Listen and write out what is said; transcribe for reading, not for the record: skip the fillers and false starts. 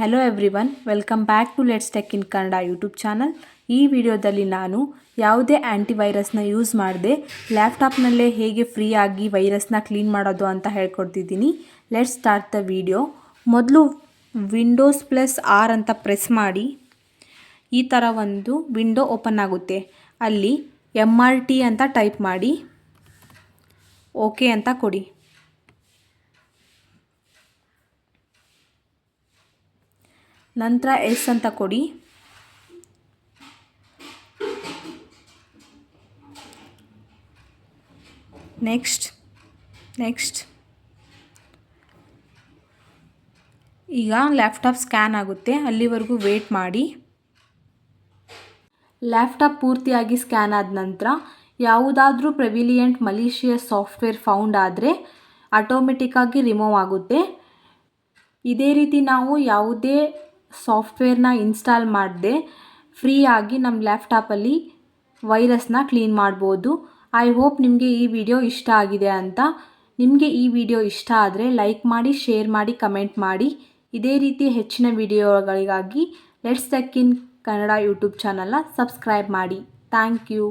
Hello everyone, welcome back to let's tech in Kannada YouTube channel. ಈ ವಿಡಿಯೋದಲ್ಲಿ ನಾನು ಯಾವುದೇ ಆ್ಯಂಟಿವೈರಸ್ನ ಯೂಸ್ ಮಾಡದೆ ಲ್ಯಾಪ್ಟಾಪ್ನಲ್ಲೇ ಹೇಗೆ ಫ್ರೀಯಾಗಿ ವೈರಸ್ನ ಕ್ಲೀನ್ ಮಾಡೋದು ಅಂತ ಹೇಳ್ಕೊಡ್ತಿದ್ದೀನಿ. Let's start the video. ಮೊದಲು ವಿಂಡೋಸ್ +R ಅಂತ ಪ್ರೆಸ್ ಮಾಡಿ ಈ ಥರ ಒಂದು ವಿಂಡೋ ಓಪನ್ ಆಗುತ್ತೆ. ಅಲ್ಲಿ MRT ಅಂತ ಟೈಪ್ ಮಾಡಿ ಓಕೆ ಅಂತ ಕೊಡಿ. ನಂತರ ಎಸ್ ಅಂತ ಕೊಡಿ. ನೆಕ್ಸ್ಟ್ ಈಗ ಲ್ಯಾಪ್ಟಾಪ್ ಸ್ಕ್ಯಾನ್ ಆಗುತ್ತೆ, ಅಲ್ಲಿವರೆಗೂ ವೇಟ್ ಮಾಡಿ. ಲ್ಯಾಪ್ಟಾಪ್ ಪೂರ್ತಿಯಾಗಿ ಸ್ಕ್ಯಾನ್ ಆದ ನಂತರ ಯಾವುದಾದ್ರೂ ಪ್ರೆವಿಲಿಯಂಟ್ ಮಲಿಷಿಯಸ್ ಸಾಫ್ಟ್ವೇರ್ ಫೌಂಡ್ ಆದರೆ ಆಟೋಮೆಟಿಕ್ಕಾಗಿ ರಿಮೂವ್ ಆಗುತ್ತೆ. ಇದೇ ರೀತಿ ನಾವು ಯಾವುದೇ ಸಾಫ್ಟ್ವೇರ್ನ ಇನ್ಸ್ಟಾಲ್ ಮಾಡದೆ ಫ್ರೀಯಾಗಿ ನಮ್ಮ ಲ್ಯಾಪ್ಟಾಪಲ್ಲಿ ವೈರಸ್ನ ಕ್ಲೀನ್ ಮಾಡ್ಬೋದು. ಐ ಹೋಪ್ ನಿಮಗೆ ಈ ವಿಡಿಯೋ ಇಷ್ಟ ಆಗಿದೆ ಅಂತ. ನಿಮಗೆ ಈ ವಿಡಿಯೋ ಇಷ್ಟ ಆದರೆ ಲೈಕ್ ಮಾಡಿ, ಶೇರ್ ಮಾಡಿ, ಕಮೆಂಟ್ ಮಾಡಿ. ಇದೇ ರೀತಿ ಹೆಚ್ಚಿನ ವಿಡಿಯೋಗಳಿಗಾಗಿ let's tech in Kannada YouTube ಚಾನಲ್ನ ಸಬ್ಸ್ಕ್ರೈಬ್ ಮಾಡಿ. Thank you.